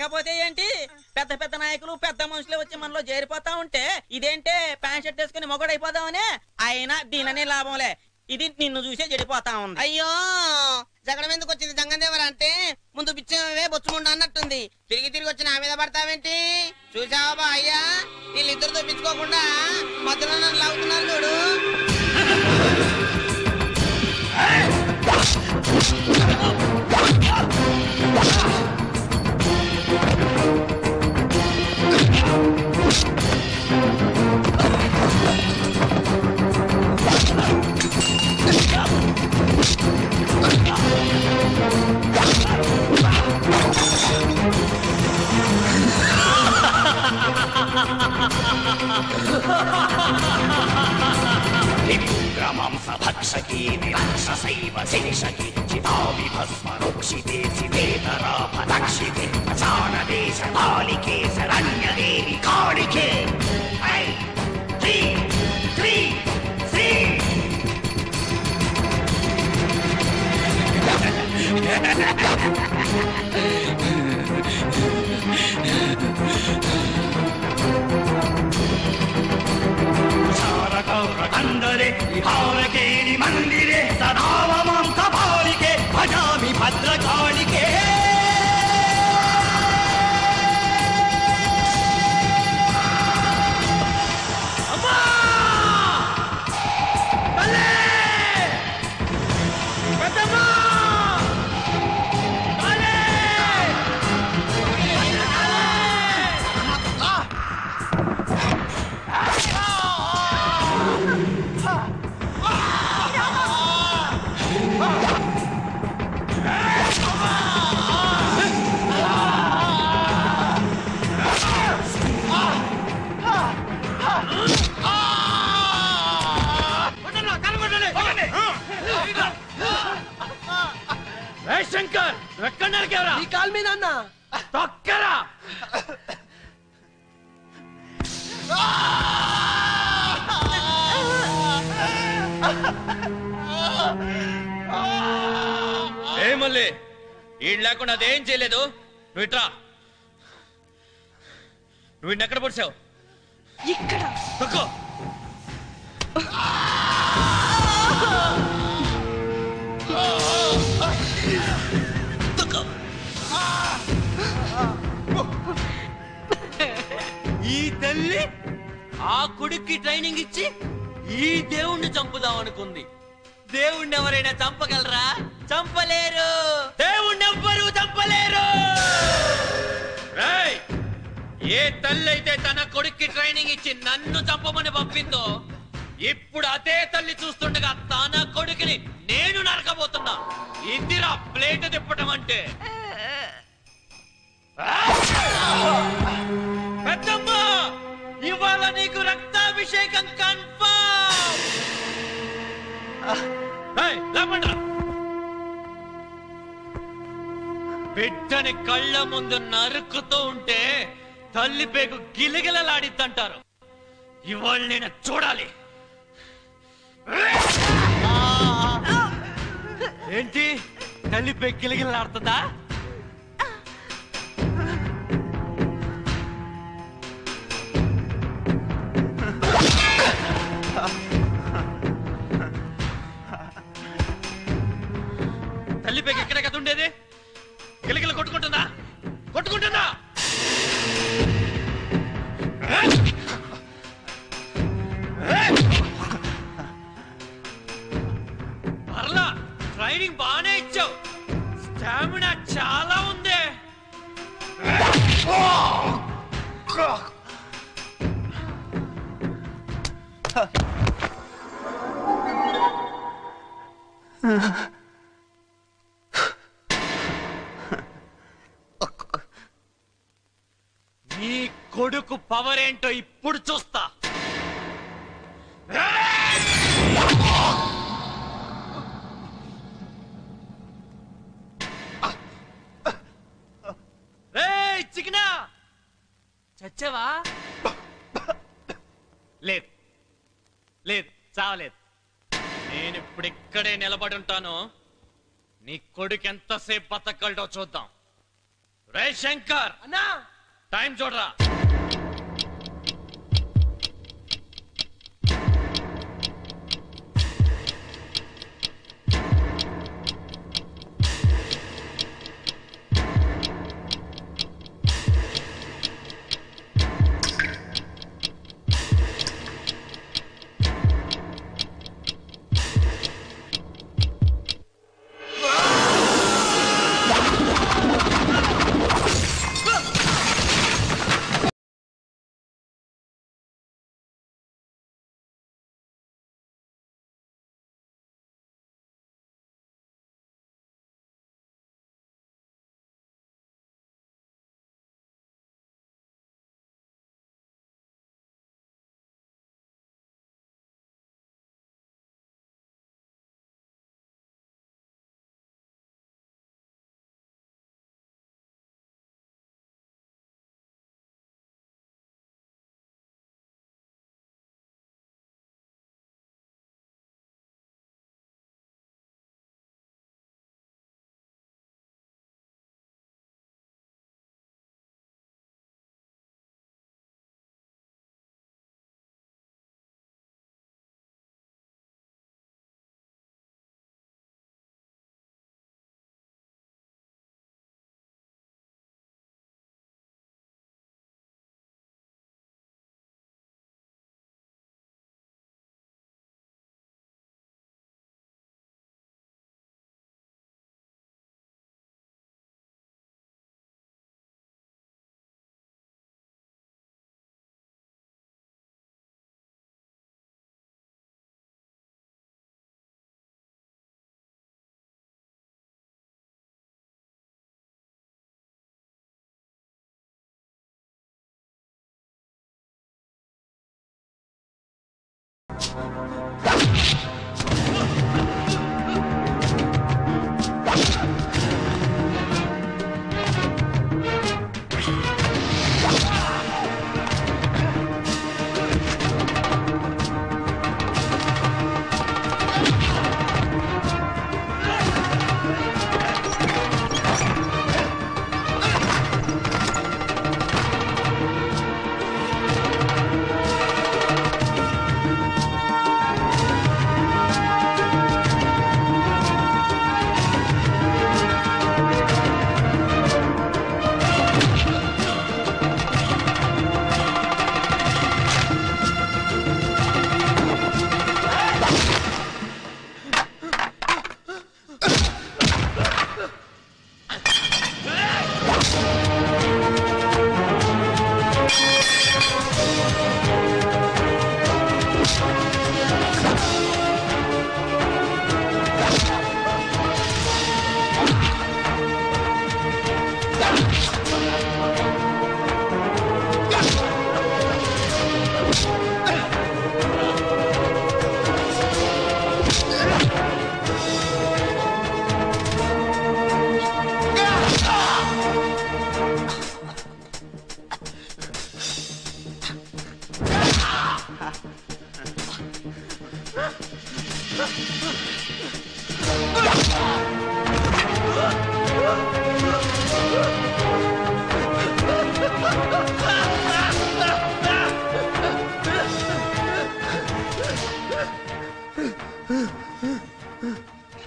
లేకపోతే ఏంటి? పెద్ద పెద్ద నాయకులు పెద్ద మనుషులు వచ్చి మనలో చేరిపోతా ఉంటే ఇదేంటే ప్యాంట్ షర్ట్ వేసుకుని మొగడైపోదామనే. అయినా దీననే లాభంలే, ఇది నిన్ను చూసే చెడిపోతా ఉంది. అయ్యో జగడం ఎందుకు వచ్చింది జంగందేవర అంటే ముందు పిచ్చే బొచ్చుముండ అన్నట్టుంది. తిరిగి తిరిగి వచ్చి నా మీద పడతావేంటి? చూసావా బా అయ్యా, వీళ్ళిద్దరితో పిచ్చుకోకుండా మధ్యలో నన్ను లాగుతున్నారు చూడు. భక్షకి నిరాక్షసైవ శేషకి చితావి భస్మరోక్షితే శివేతరాపదక్షితే ప్రచానదేశ కాళికే శరణ్యదేవి కాళికే. కందరే విహారకేణి మందిరే సదావమాం కపాలికే భజామి భద్రకాళికే. శంకర్ ఎక్కడ నరికేవరా? ఈ కాల్ మీద అన్నా తొక్కరా. ఏ మళ్ళీ ఈడు లేకుండా అదేం చేయలేదు. నువ్వు ఇట్రా. నువ్వు ఎక్కడ పొడిచావు? ఇక్కడ తక్కువ ఈ తల్లి ఆ కొడుక్కి ట్రైనింగ్ ఇచ్చి ఈ దేవుణ్ణి చంపుదాం అనుకుంది. దేవుణ్ణి ఎవరైనా చంపగలరా? చంపలేరు. దేవుణ్ణి ఎవ్వరూ చంపలేరు. ఏ తల్లి అయితే తన కొడుక్కి ట్రైనింగ్ ఇచ్చి నన్ను చంపమని పంపిందో ఇప్పుడు అదే తల్లి చూస్తుండగా తన కొడుకుని నేను నరకబోతున్నా. ఇందిరా ప్లేట్ తిప్పటం అంటే. పెద్దమ్మ, ఇవాళ నీకు రక్తాభిషేకం కన్ఫర్మ్. లేపండ్రా. బిడ్డని కళ్ళ ముందు నరుకుతూ ఉంటే తల్లి పేగు గిలగిలలాడిద్దంటారు. ఇవాళ నేను చూడాలి. ఏంటి తల్లి పేగు గిలగిలలాడుతుందా? తల్లి పేగు ఎక్కడ కదా ఉండేది? గిలగిల కొట్టుకుంటుందా? కొట్టుకుంటుందా? పర్లా, ట్రైనింగ్ బాగానే ఇచ్చావు. స్టామినా చాలా ఉంది. నీ కొడుకు పవర్ ఏంటో ఇప్పుడు చూస్తా. చికెనా చచ్చావా? లేదు లేదు, చావలేదు. నేను ఇప్పుడు ఇక్కడే నిలబడి ఉంటాను. నీ కొడుకు ఎంతసేపు బతకగలడో చూద్దాం. రే శంకర్, అన్నా టైం చూడరా.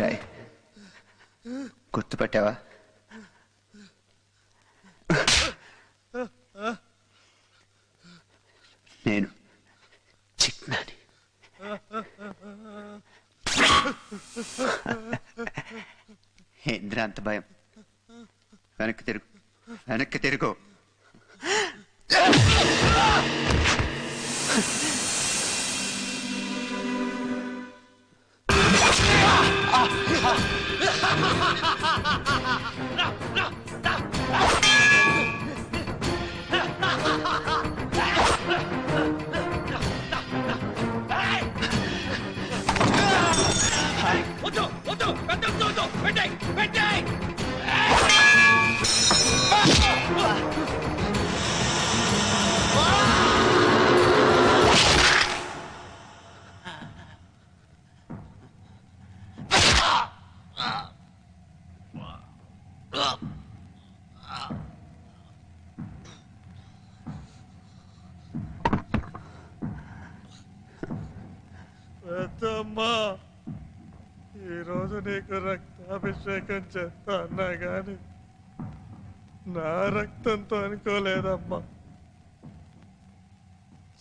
రాయ్, గుర్తుపట్టావా? నేను చిక్నాని. ఏంద్రా అంత భయం? వెనక్కి తిరుగు, వెనక్కి తిరుగు. Ah! వద్దమ్మా, ఈరోజు నీకు రక్తాభిషేకం చేస్తా అన్నా గాని నా రక్తంతో అనుకోలేదమ్మా.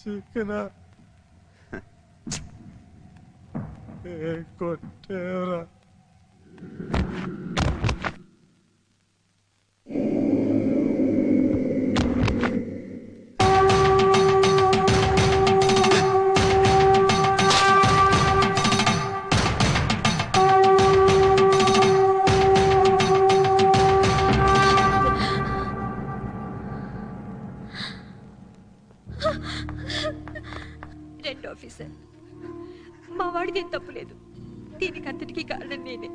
చికెన కొట్టేవరా? రెండు ఆఫీసర్, మా వాడికి ఏం తప్పులేదు. దీనికి అంతటికీ కారణం నేనే.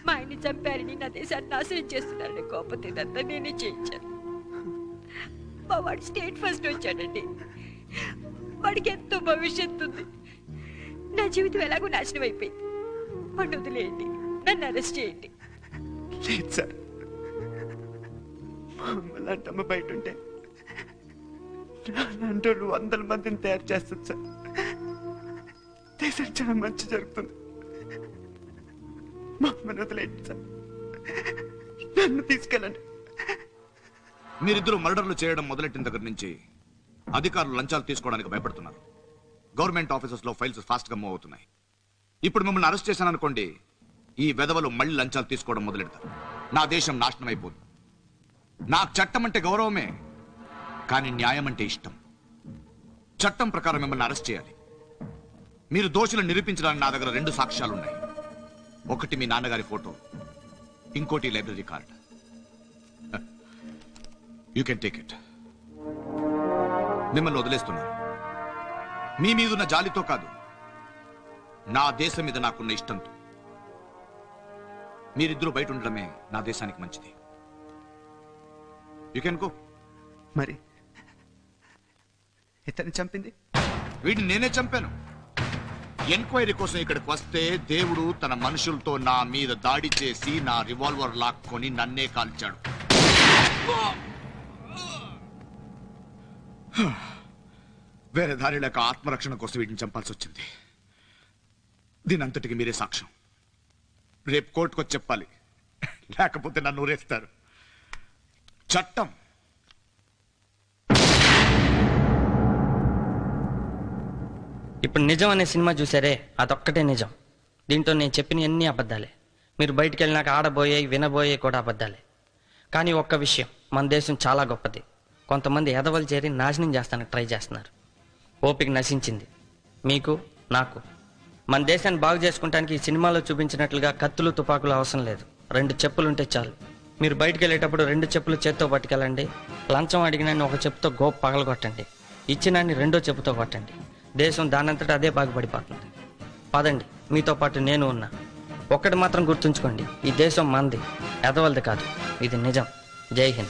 మా ఆయన్ని చంపారని, నా దేశాన్ని నాశనం చేస్తున్నారని కోపం ఇదంతా నేనే చేయించాను. మా వాడు స్టేట్ ఫస్ట్ వచ్చాడండి. వాడికి ఎంతో భవిష్యత్తు ఉంది. నా జీవితం ఎలాగో నాశనం అయిపోయింది. వాడిని వదిలేయండి, నన్ను అరెస్ట్ చేయండి. లేదు సార్, మమ్మల్ని అమ్మ బయట ఉంటే అలాంటి 100 మందిని తయారు చేస్తుంది సార్. దేశం చాలా మంచి జరుగుతుంది. మమ్మల్ని వదిలేండి సార్, నన్ను తీసుకెళ్ళండి. మీరిద్దరూ మర్డర్లు చేయడం మొదలెట్టిన దగ్గర నుంచి అధికారులు లంచాలు తీసుకోవడానికి భయపడుతున్నారు. గవర్నమెంట్ ఆఫీసెస్ లో ఫైల్స్ ఫాస్ట్ గా మూవ్ అవుతున్నాయి. ఇప్పుడు మిమ్మల్ని అరెస్ట్ చేశాననుకోండి, ఈ వెధవలు మళ్ళీ లంచాలు తీసుకోవడం మొదలెడతారు. నా దేశం నాశనం అయిపోదు. నాకు చట్టం అంటే గౌరవమే, కానీ న్యాయం అంటే ఇష్టం. చట్టం ప్రకారం మిమ్మల్ని అరెస్ట్ చేయాలి. మీరు దోషులను నిరూపించడానికి నా దగ్గర 2 సాక్ష్యాలున్నాయి. ఒకటి మీ నాన్నగారి ఫోటో, ఇంకోటి library card. You can take it. మిమ్మల్ని వదిలేస్తున్నాను. మీ మీదున్న జాలితో కాదు, నా దేశం మీద నాకున్న ఇష్టంతో. మీరిద్దరూ బయట ఉండడమే నా దేశానికి మంచిది. You can go. మరి ఇతన్ని చంపింది? వీడిని నేనే చంపాను. ఎంక్వైరీ కోసం ఇక్కడికి వస్తే దేవుడు తన మనుషులతో నా మీద దాడి చేసి నా రివాల్వర్ లాక్కొని నన్నే కాల్చాడు. వేరే దారి లేక ఆత్మరక్షణ కోసం వీటిని చంపాల్సి వచ్చింది. దీనంతటికి మీరే సాక్ష్యం. రేపు కోర్టుకు వచ్చి చెప్పాలి, లేకపోతే నన్ను ఊరేస్తారు. చట్టం ఇప్పుడు నిజం అనే సినిమా చూసారే, అదొక్కటే నిజం. దీంట్లో నేను చెప్పిన అన్ని అబద్ధాలే. మీరు బయటికి వెళ్ళినాక ఆడబోయే వినబోయే కూడా అబద్ధాలే. కానీ ఒక్క విషయం, మన దేశం చాలా గొప్పది. కొంతమంది ఎదవలు చేరి నాశనం చేస్తానికి ట్రై చేస్తున్నారు. ఓపిక నశించింది మీకు, నాకు. మన దేశాన్ని బాగు చేసుకుంటానికి ఈ సినిమాలో చూపించినట్లుగా కత్తులు తుపాకులు అవసరం లేదు. 2 చెప్పులు ఉంటే చాలు. మీరు బయటికి వెళ్ళేటప్పుడు 2 చెప్పులు చేత్తో పట్టుకెళ్ళండి. లంచం అడిగినాన్ని ఒక చెప్పుతో గోపు పగలగొట్టండి. ఇచ్చినాన్ని 2వ చెప్పుతో కొట్టండి. దేశం దానంతటా అదే బాగుపడిపోతుంది. పదండి, మీతో పాటు నేను ఉన్నా. ఒక్కటి మాత్రం గుర్తుంచుకోండి, ఈ దేశం మంది, ఎదవలది కాదు. ఇది నిజం. జై హింద్.